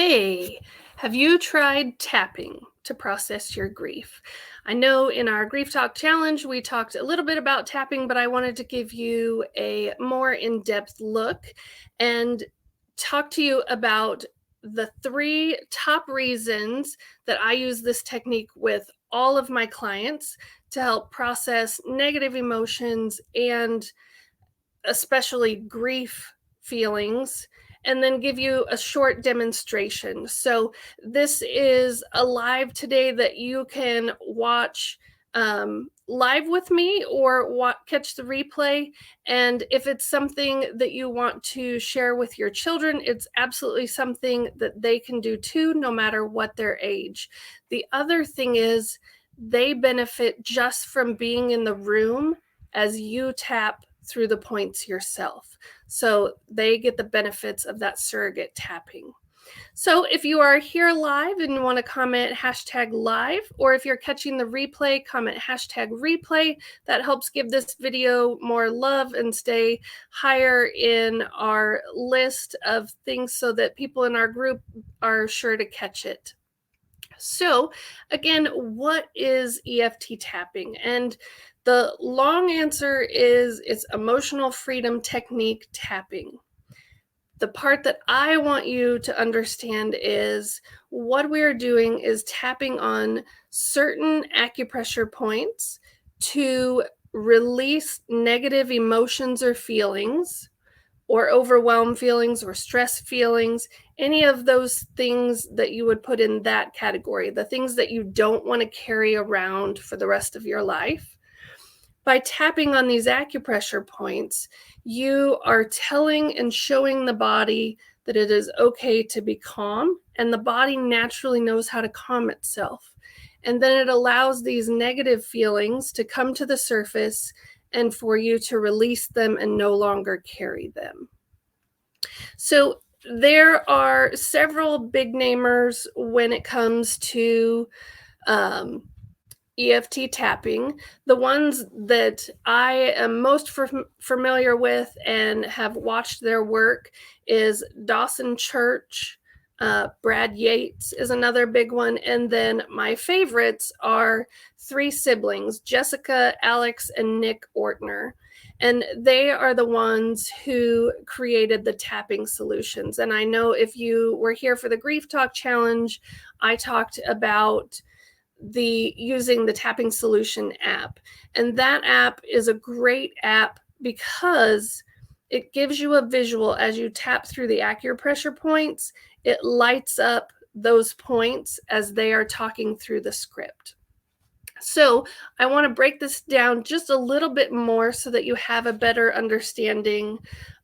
Hey, have you tried tapping to process your grief? I know in our Grief Talk Challenge, we talked a little bit about tapping, but I wanted to give you a more in depth look and talk to you about the three top reasons that I use this technique with all of my clients to help process negative emotions and especially grief feelings, and then give you a short demonstration. So this is a live today that you can watch live with me or catch the replay. And if it's something that you want to share with your children, it's absolutely something that they can do too, no matter what their age. The other thing is they benefit just from being in the room as you tap through the points yourself. So they get the benefits of that surrogate tapping. So if you are here live and you want to comment #live, or if you're catching the replay, comment #replay. That helps give this video more love and stay higher in our list of things so that people in our group are sure to catch it. So again, what is EFT tapping? And the long answer is it's emotional freedom technique tapping. The part that I want you to understand is what we're doing is tapping on certain acupressure points to release negative emotions or feelings, or overwhelm feelings or stress feelings, any of those things that you would put in that category, the things that you don't want to carry around for the rest of your life. By tapping on these acupressure points, you are telling and showing the body that it is okay to be calm, and the body naturally knows how to calm itself. And then it allows these negative feelings to come to the surface and for you to release them and no longer carry them. So there are several big namers when it comes to EFT tapping. The ones that I am most familiar with and have watched their work is Dawson Church. Brad Yates is another big one. And then my favorites are three siblings, Jessica, Alex, and Nick Ortner. And they are the ones who created the tapping solutions. And I know if you were here for the Grief Talk Challenge, I talked about using the Tapping Solution app. And that app is a great app because it gives you a visual as you tap through the acupressure points. It lights up those points as they are talking through the script. So I want to break this down just a little bit more so that you have a better understanding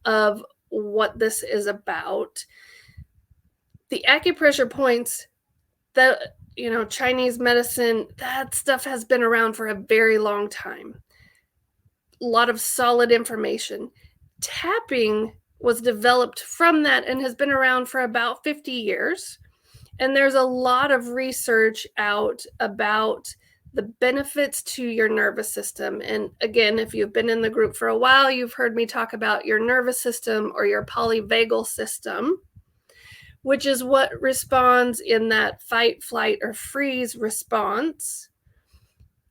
of what this is about. The acupressure points, that Chinese medicine, that stuff has been around for a very long time. A lot of solid information. Tapping was developed from that and has been around for about 50 years. And there's a lot of research out about the benefits to your nervous system. And again, if you've been in the group for a while, you've heard me talk about your nervous system or your polyvagal system, which is what responds in that fight, flight, or freeze response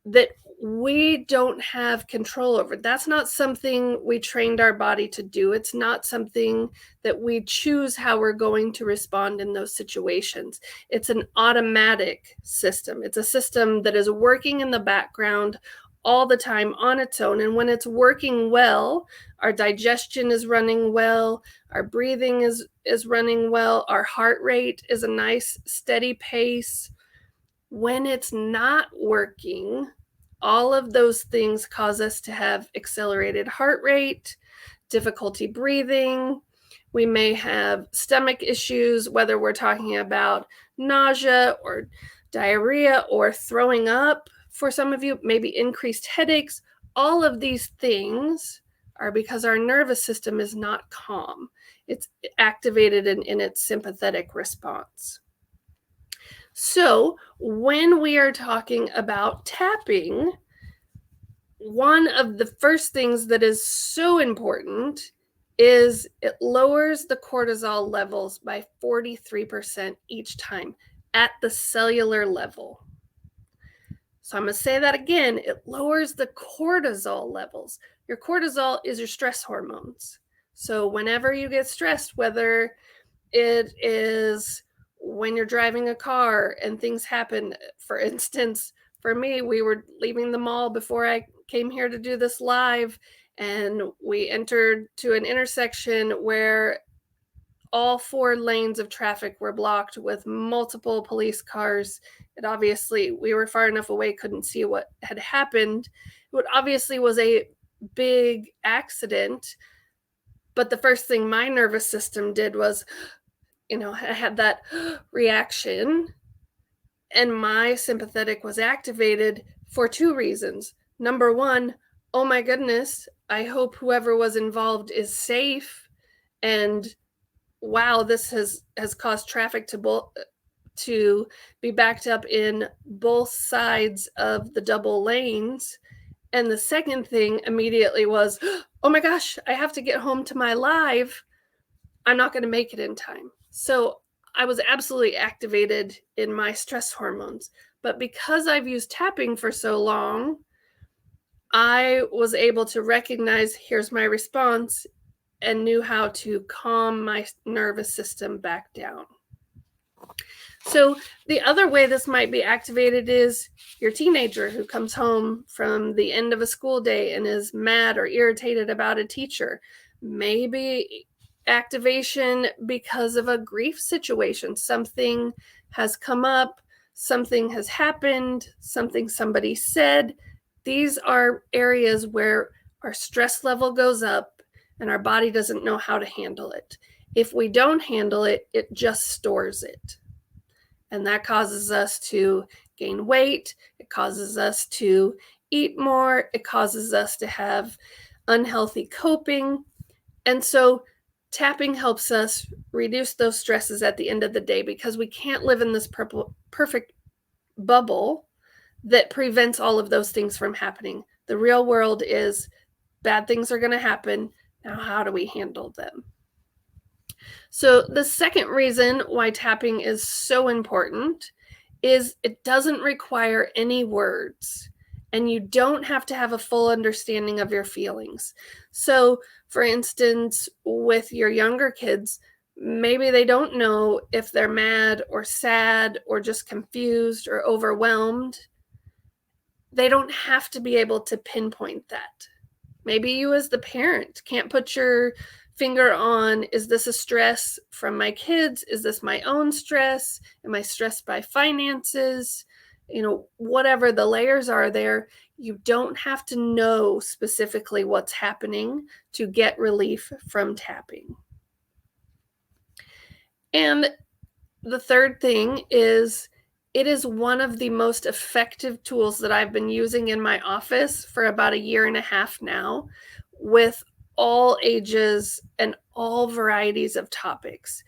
that we don't have control over. That's not something we trained our body to do. It's not something that we choose how we're going to respond in those situations. It's an automatic system. It's a system that is working in the background all the time on its own. And when it's working well, our digestion is running well, our breathing is running well, our heart rate is a nice steady pace. When it's not working, all of those things cause us to have accelerated heart rate, difficulty breathing. We may have stomach issues, whether we're talking about nausea or diarrhea or throwing up. For some of you, maybe increased headaches. All of these things are because our nervous system is not calm. It's activated in its sympathetic response. So when we are talking about tapping, one of the first things that is so important is it lowers the cortisol levels by 43% each time at the cellular level. So I'm going to say that again. It lowers the cortisol levels. Your cortisol is your stress hormones. So whenever you get stressed, whether it is when you're driving a car and things happen, for instance, for me, we were leaving the mall before I came here to do this live, and we entered to an intersection where all 4 lanes of traffic were blocked with multiple police cars. It obviously, we were far enough away, couldn't see what had happened. What obviously was a big accident, but the first thing my nervous system did was, I had that reaction, and my sympathetic was activated for 2 reasons. Number 1, oh my goodness, I hope whoever was involved is safe, and wow, this has caused traffic to be backed up in both sides of the double lanes. And the second thing immediately was, oh my gosh, I have to get home to my live. I'm not going to make it in time. So I was absolutely activated in my stress hormones. But because I've used tapping for so long, I was able to recognize, here's my response, and knew how to calm my nervous system back down. So the other way this might be activated is your teenager who comes home from the end of a school day and is mad or irritated about a teacher. Maybe activation because of a grief situation. Something has come up, something has happened, something somebody said. These are areas where our stress level goes up and our body doesn't know how to handle it. If we don't handle it, it just stores it. And that causes us to gain weight. It causes us to eat more. It causes us to have unhealthy coping. And so tapping helps us reduce those stresses at the end of the day, because we can't live in this perfect bubble that prevents all of those things from happening. The real world is bad things are going to happen. Now, how do we handle them? So the second reason why tapping is so important is it doesn't require any words, and you don't have to have a full understanding of your feelings. So for instance, with your younger kids, maybe they don't know if they're mad or sad or just confused or overwhelmed. They don't have to be able to pinpoint that. Maybe you as the parent can't put your finger on, is this a stress from my kids? Is this my own stress? Am I stressed by finances? Whatever the layers are there, you don't have to know specifically what's happening to get relief from tapping. And the third thing is, it is one of the most effective tools that I've been using in my office for about 1.5 years now, with all ages and all varieties of topics.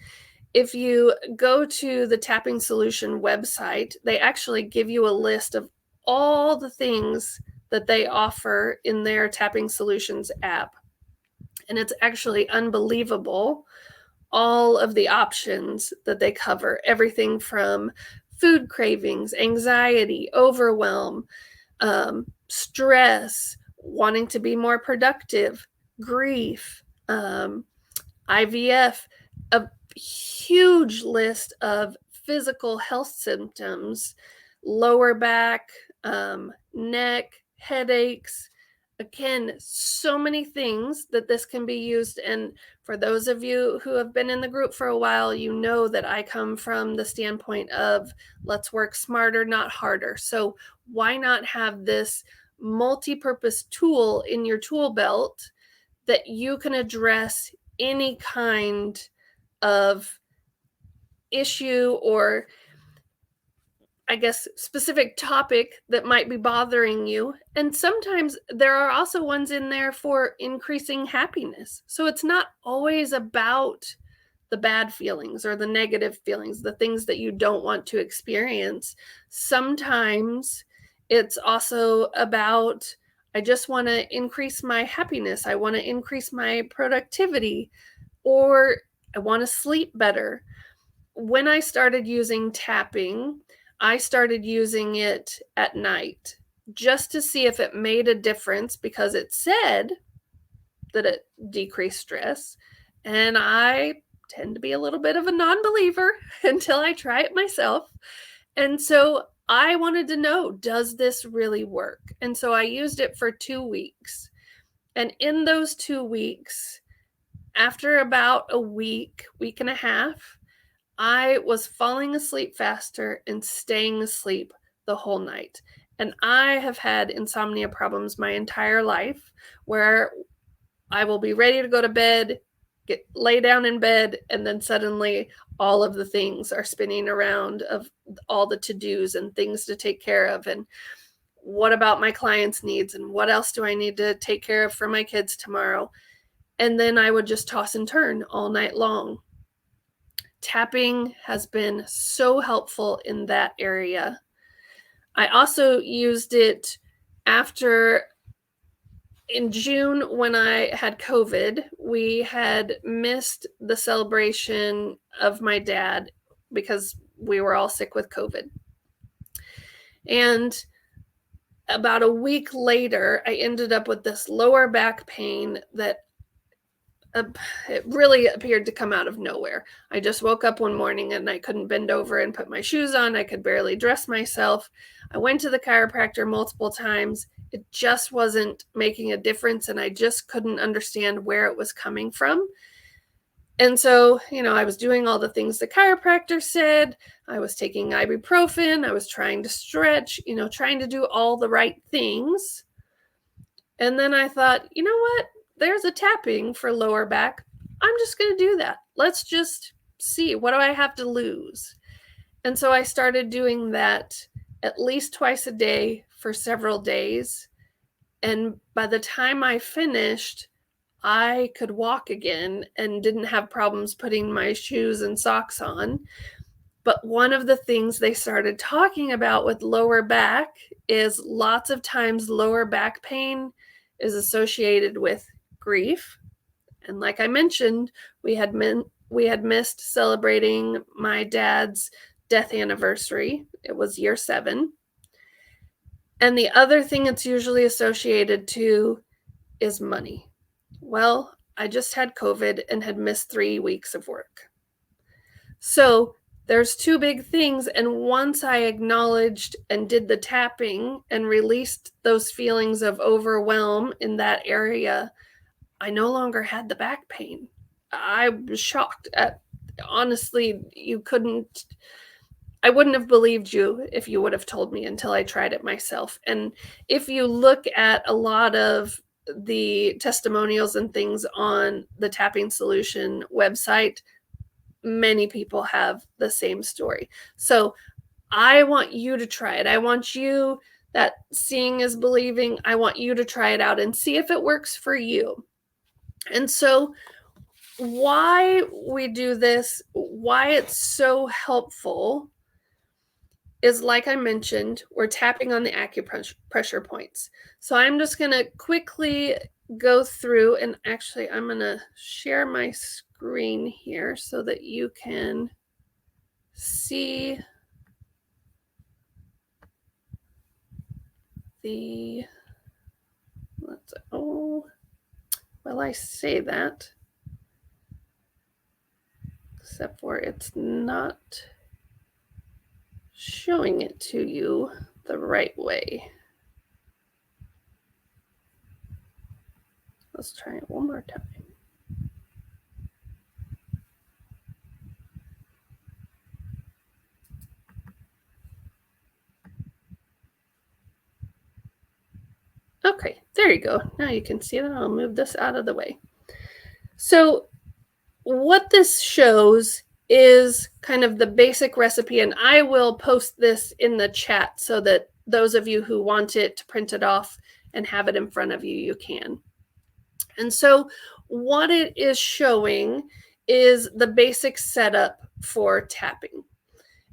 If you go to the Tapping Solution website, they actually give you a list of all the things that they offer in their Tapping Solutions app. And it's actually unbelievable, all of the options that they cover. Everything from food cravings, anxiety, overwhelm, stress, wanting to be more productive, grief, IVF, a huge list of physical health symptoms, lower back, neck, headaches. Again, so many things that this can be used. And for those of you who have been in the group for a while, you know that I come from the standpoint of let's work smarter, not harder. So why not have this multi-purpose tool in your tool belt that you can address any kind of issue or, I guess, specific topic that might be bothering you. And sometimes there are also ones in there for increasing happiness. So it's not always about the bad feelings or the negative feelings, the things that you don't want to experience. Sometimes it's also about, I just want to increase my happiness. I want to increase my productivity, or I want to sleep better. When I started using tapping, I started using it at night just to see if it made a difference, because it said that it decreased stress. And I tend to be a little bit of a non-believer until I try it myself. And so I wanted to know, does this really work? And so I used it for 2 weeks. And in those 2 weeks, after about a week, week and a half, I was falling asleep faster and staying asleep the whole night. And I have had insomnia problems my entire life, where I will be ready to go to bed, lay down in bed, and then suddenly all of the things are spinning around, of all the to-dos and things to take care of, and what about my clients' needs, and what else do I need to take care of for my kids tomorrow? And then I would just toss and turn all night long. Tapping has been so helpful in that area. I also used it in June, when I had COVID. We had missed the celebration of my dad because we were all sick with COVID. And about a week later, I ended up with this lower back pain that it really appeared to come out of nowhere. I just woke up one morning and I couldn't bend over and put my shoes on. I could barely dress myself. I went to the chiropractor multiple times. It just wasn't making a difference, and I just couldn't understand where it was coming from. And so, I was doing all the things the chiropractor said. I was taking ibuprofen. I was trying to stretch, trying to do all the right things. And then I thought, you know what? There's a tapping for lower back. I'm just going to do that. Let's just see, what do I have to lose? And so I started doing that at least twice a day for several days. And by the time I finished, I could walk again and didn't have problems putting my shoes and socks on. But one of the things they started talking about with lower back is lots of times lower back pain is associated with grief. And like I mentioned, we had missed celebrating my dad's death anniversary. It was year 7. And the other thing it's usually associated to is money. Well, I just had COVID and had missed 3 weeks of work. So there's 2 big things. And once I acknowledged and did the tapping and released those feelings of overwhelm in that area, I no longer had the back pain. I was shocked at, honestly, I wouldn't have believed you if you would have told me until I tried it myself. And if you look at a lot of the testimonials and things on the Tapping Solution website, many people have the same story. So I want you to try it. I want you, that seeing is believing, I want you to try it out and see if it works for you. And so why we do this, why it's so helpful, is, like I mentioned, we're tapping on the acupressure points. So I'm just going to quickly go through, and actually I'm going to share my screen here so that you can see I say that, except for it's not showing it to you the right way. Let's try it one more time. Okay, there you go. Now you can see that. I'll move this out of the way. So what this shows is kind of the basic recipe, and I will post this in the chat so that those of you who want it to print it off and have it in front of you, you can. And so what it is showing is the basic setup for tapping.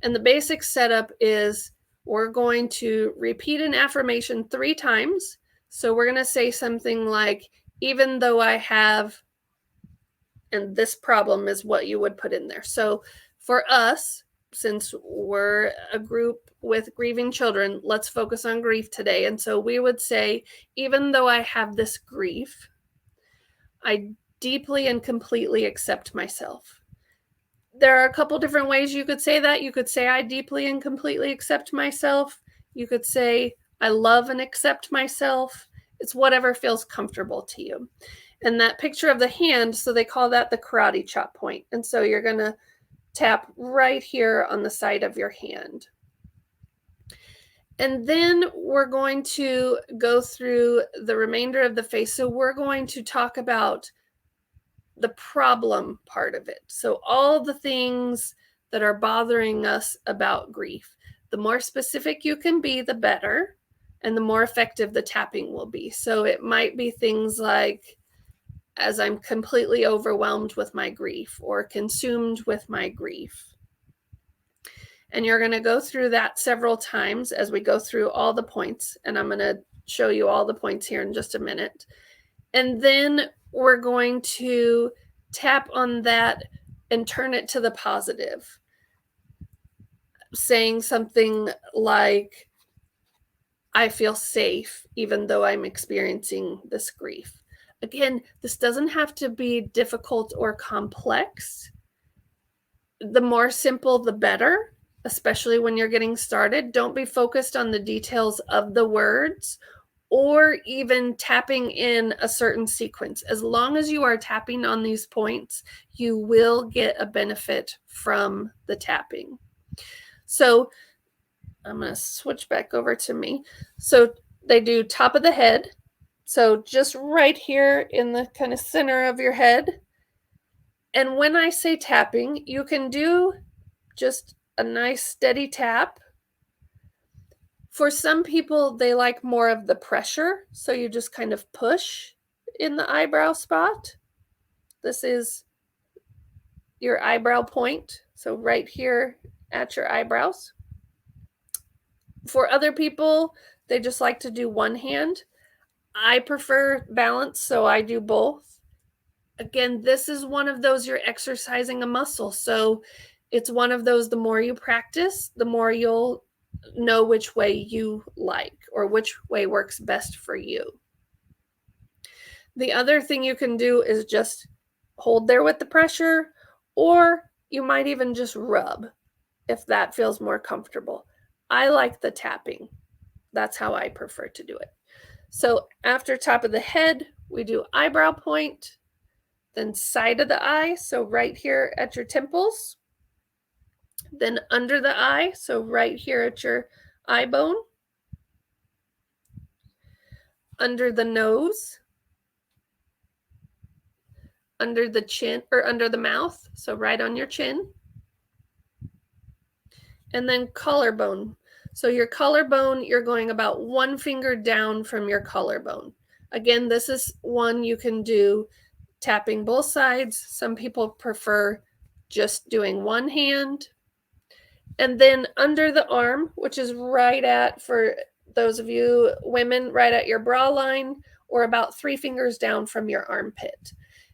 And the basic setup is, we're going to repeat an affirmation 3 times. So we're going to say something like, even though I have, and this problem is what you would put in there. So for us, since we're a group with grieving children, let's focus on grief today. And so we would say, even though I have this grief, I deeply and completely accept myself. There are a couple different ways you could say that. You could say, I deeply and completely accept myself. You could say, I love and accept myself. It's whatever feels comfortable to you. And that picture of the hand, so they call that the karate chop point. And so you're going to tap right here on the side of your hand. And then we're going to go through the remainder of the face. So we're going to talk about the problem part of it. So all the things that are bothering us about grief. The more specific you can be, the better, and the more effective the tapping will be. So it might be things like, as I'm completely overwhelmed with my grief or consumed with my grief. And you're going to go through that several times as we go through all the points. And I'm going to show you all the points here in just a minute. And then we're going to tap on that and turn it to the positive, saying something like, I feel safe even though I'm experiencing this grief. Again, this doesn't have to be difficult or complex. The more simple, the better, especially when you're getting started. Don't be focused on the details of the words or even tapping in a certain sequence. As long as you are tapping on these points, you will get a benefit from the tapping. So I'm going to switch back over to me. So they do top of the head. So just right here in the kind of center of your head. And when I say tapping, you can do just a nice steady tap. For some people, they like more of the pressure. So you just kind of push in the eyebrow spot. This is your eyebrow point. So right here at your eyebrows. For other people, they just like to do one hand. I prefer balance, so I do both. Again, this is one of those you're exercising a muscle. So it's one of those, the more you practice, the more you'll know which way you like or which way works best for you. The other thing you can do is just hold there with the pressure, or you might even just rub if that feels more comfortable. I like the tapping. That's how I prefer to do it. So after top of the head, we do eyebrow point, then side of the eye, so right here at your temples, then under the eye, so right here at your eye bone, under the nose, under the chin, or under the mouth, so right on your chin, and then collarbone. So your collarbone, you're going about one finger down from your collarbone. Again, this is one you can do tapping both sides. Some people prefer just doing one hand. And then under the arm, which is right at, for those of you women, right at your bra line, or about 3 fingers down from your armpit.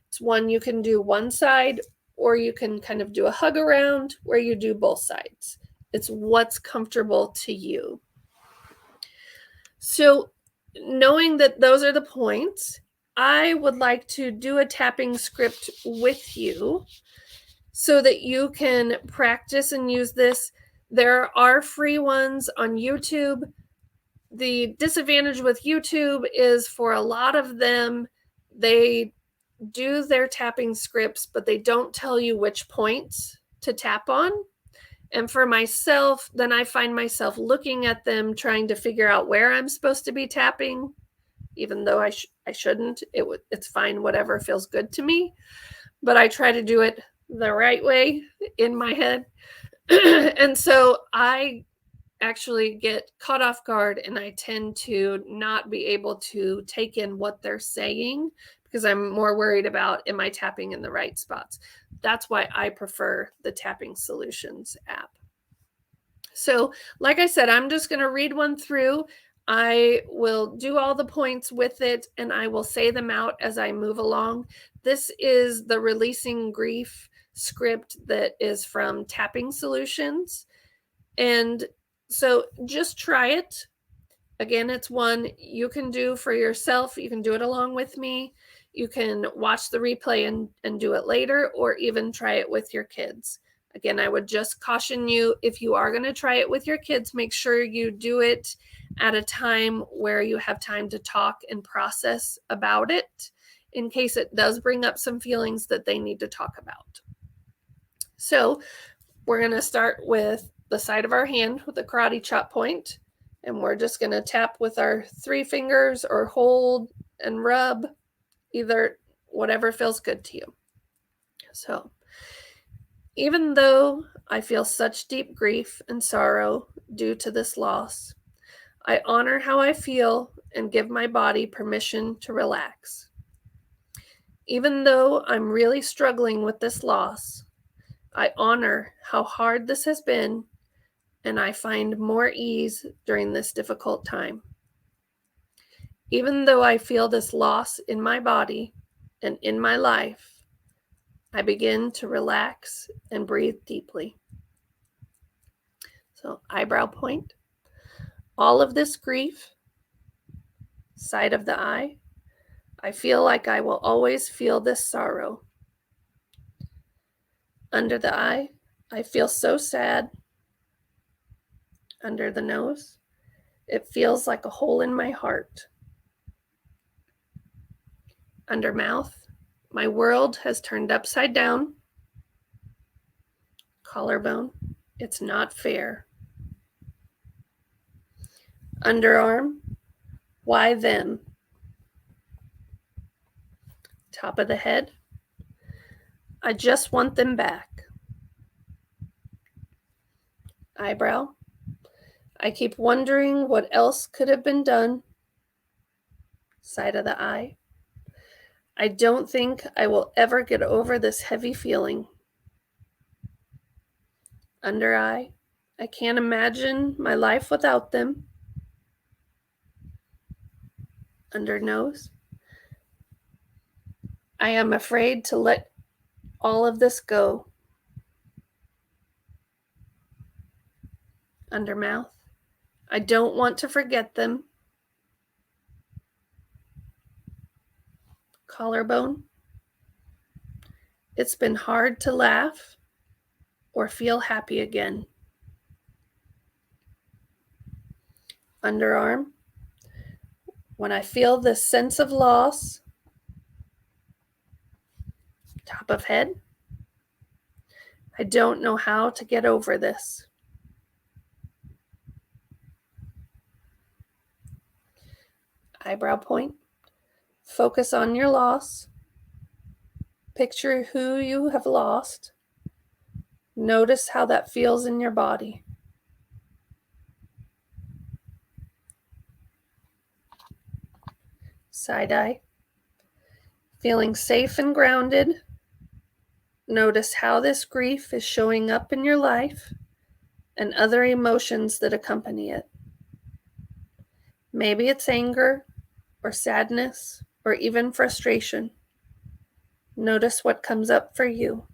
It's one you can do one side, or you can kind of do a hug around where you do both sides. It's what's comfortable to you. So knowing that those are the points, I would like to do a tapping script with you so that you can practice and use this. There are free ones on YouTube. The disadvantage with YouTube is for a lot of them, they do their tapping scripts, but they don't tell you which points to tap on. And for myself, then I find myself looking at them, trying to figure out where I'm supposed to be tapping, even though I shouldn't. It's fine, whatever feels good to me. But I try to do it the right way in my head. And so I actually get caught off guard, and I tend to not be able to take in what they're saying because I'm more worried about, am I tapping in the right spots? That's why I prefer the Tapping Solutions app. So like I said, I'm just going to read one through. I will do all the points with it and I will say them out as I move along. This is the Releasing Grief script that is from Tapping Solutions. And so just try it. Again, it's one you can do for yourself. You can do it along with me. You can watch the replay and do it later, or even try it with your kids. Again, I would just caution you, if you are going to try it with your kids, make sure you do it at a time where you have time to talk and process about it, in case it does bring up some feelings that they need to talk about. So we're going to start with the side of our hand with the karate chop point, and we're just going to tap with our 3 fingers or hold and rub, either whatever feels good to you. So, even though I feel such deep grief and sorrow due to this loss, I honor how I feel and give my body permission to relax. Even though I'm really struggling with this loss, I honor how hard this has been, and I find more ease during this difficult time. Even though I feel this loss in my body and in my life, I begin to relax and breathe deeply. So, eyebrow point. All of this grief, side of the eye, I feel like I will always feel this sorrow. Under the eye, I feel so sad. Under the nose, it feels like a hole in my heart. Under mouth, my world has turned upside down. Collarbone, it's not fair. Underarm, why them? Top of the head, I just want them back. Eyebrow, I keep wondering what else could have been done. Side of the eye, I don't think I will ever get over this heavy feeling. Under eye, I can't imagine my life without them. Under nose, I am afraid to let all of this go. Under mouth, I don't want to forget them. Collarbone, it's been hard to laugh or feel happy again. Underarm, when I feel this sense of loss. Top of head, I don't know how to get over this. Eyebrow point, focus on your loss. Picture who you have lost. Notice how that feels in your body. Side eye, feeling safe and grounded. Notice how this grief is showing up in your life and other emotions that accompany it. Maybe it's anger or sadness or even frustration. Notice what comes up for you.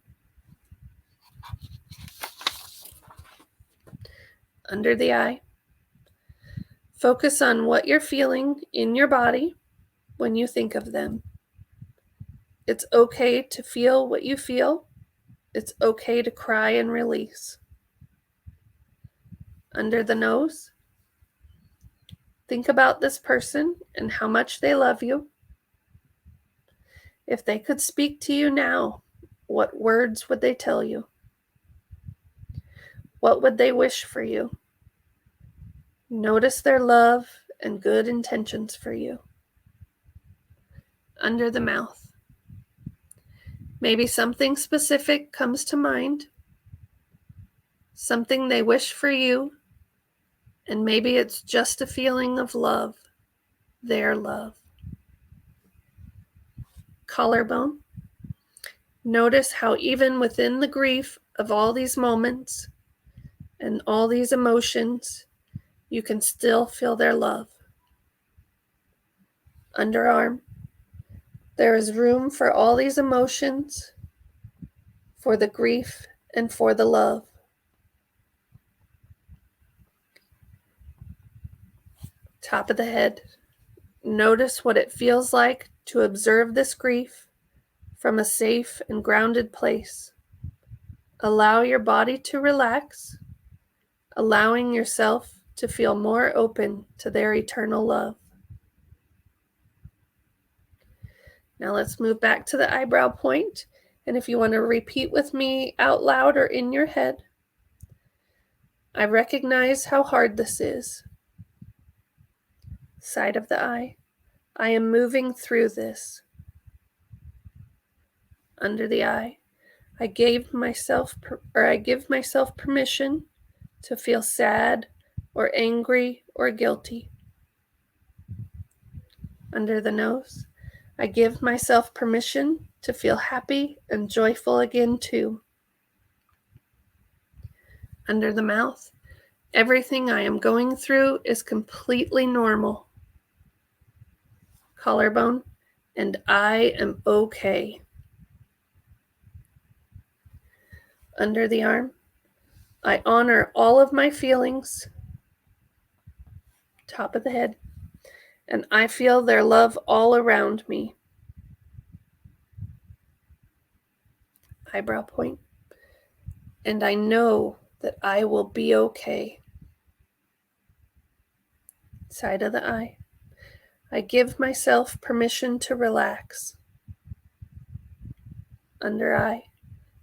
Under the eye, focus on what you're feeling in your body when you think of them. It's okay to feel what you feel. It's okay to cry and release. Under the nose, think about this person and how much they love you. If they could speak to you now, what words would they tell you? What would they wish for you? Notice their love and good intentions for you. Under the mouth, maybe something specific comes to mind, something they wish for you, and maybe it's just a feeling of love, their love. Collarbone, notice how even within the grief of all these moments and all these emotions, you can still feel their love. underarm. There is room for all these emotions, for the grief and for the love. Top of the head. Notice what it feels like to observe this grief from a safe and grounded place. Allow your body to relax, allowing yourself to feel more open to their eternal love. Now let's move back to the eyebrow point. And if you want to repeat with me out loud or in your head, I recognize how hard this is. Side of the eye. I am moving through this. Under the eye. I give myself permission to feel sad or angry or guilty. Under the nose. I give myself permission to feel happy and joyful again too. Under the mouth. Everything I am going through is completely normal. Collarbone. And I am okay. Under the arm. I honor all of my feelings. Top of the head. And I feel their love all around me. Eyebrow point. And I know that I will be okay. Side of the eye. I give myself permission to relax. Under eye.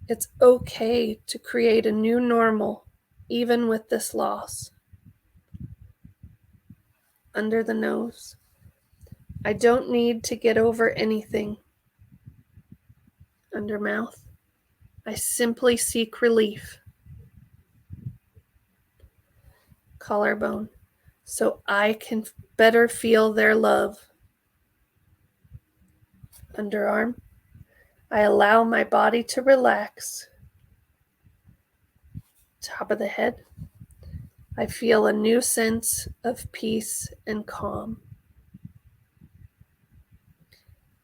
It's okay to create a new normal, even with this loss. Under the nose. I don't need to get over anything. Under mouth. I simply seek relief. Collarbone. So I can better feel their love. Underarm. I allow my body to relax. Top of the head. I feel a new sense of peace and calm.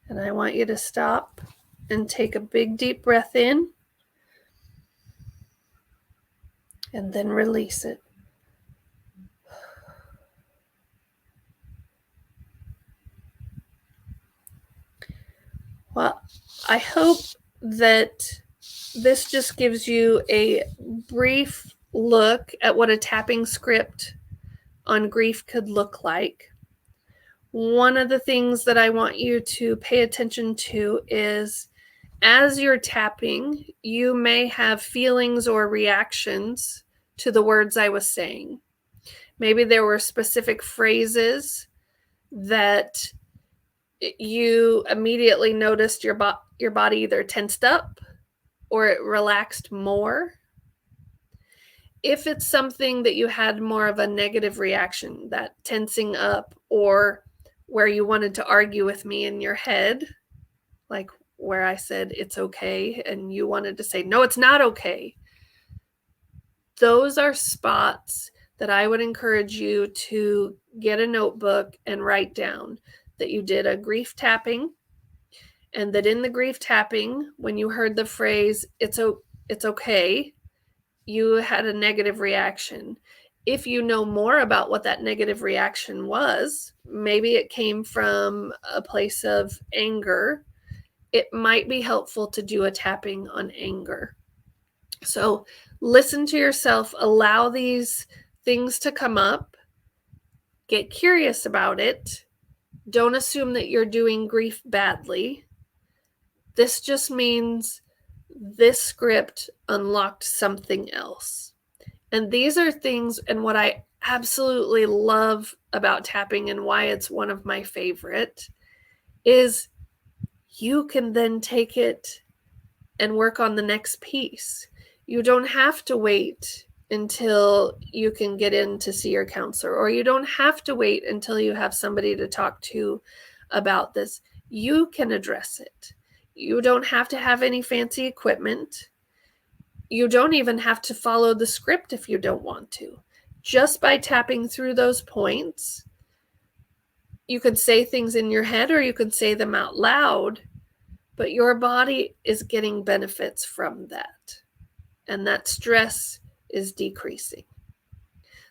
And I want you to stop and take a big deep breath in and then release it. Well, I hope that this just gives you a brief look at what a tapping script on grief could look like. One of the things that I want you to pay attention to is as you're tapping, you may have feelings or reactions to the words I was saying. Maybe there were specific phrases that you immediately noticed your body either tensed up or it relaxed more. If it's something that you had more of a negative reaction, that tensing up, or where you wanted to argue with me in your head, like where I said it's okay and you wanted to say, no, it's not okay. Those are spots that I would encourage you to get a notebook and write down that you did a grief tapping, and that in the grief tapping, when you heard the phrase, it's okay, you had a negative reaction. If you know more about what that negative reaction was, maybe it came from a place of anger, it might be helpful to do a tapping on anger. So listen to yourself, allow these things to come up, get curious about it. Don't assume that you're doing grief badly. This just means this script unlocked something else. And these are things, and what I absolutely love about tapping and why it's one of my favorite is you can then take it and work on the next piece. You don't have to wait until you can get in to see your counselor, or you don't have to wait until you have somebody to talk to about this. You can address it. You don't have to have any fancy equipment. You don't even have to follow the script if you don't want to. Just by tapping through those points, you can say things in your head or you can say them out loud, but your body is getting benefits from that. And that stress is decreasing.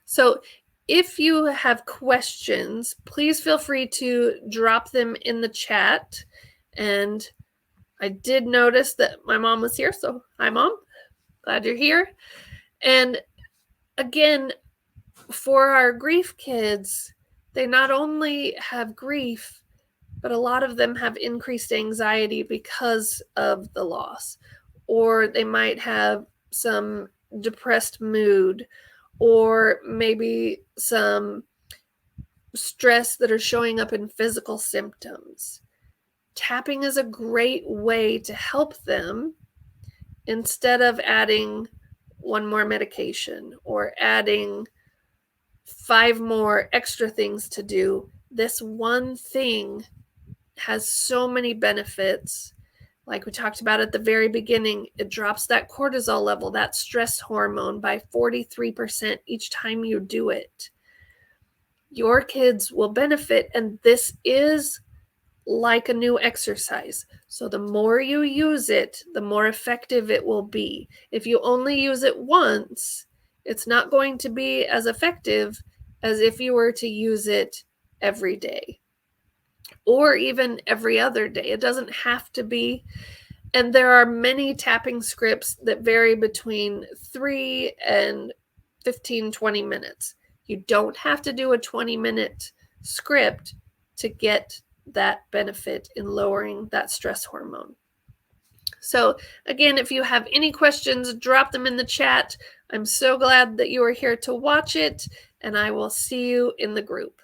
So if you have questions, please feel free to drop them in the chat. And I did notice that my mom was here. So hi, Mom. Glad you're here. And again, for our grief kids, they not only have grief, but a lot of them have increased anxiety because of the loss, or they might have some depressed mood, or maybe some stress that are showing up in physical symptoms. Tapping is a great way to help them instead of adding one more medication or adding 5 more extra things to do. This one thing has so many benefits. Like we talked about at the very beginning, it drops that cortisol level, that stress hormone, by 43% each time you do it. Your kids will benefit, and this is like a new exercise. So the more you use it, the more effective it will be. If you only use it once, it's not going to be as effective as if you were to use it every day or even every other day. It doesn't have to be. And there are many tapping scripts that vary between 3 and 15, 20 minutes. You don't have to do a 20-minute script to get that benefit in lowering that stress hormone. So again, if you have any questions, drop them in the chat. I'm so glad that you are here to watch it, and I will see you in the group.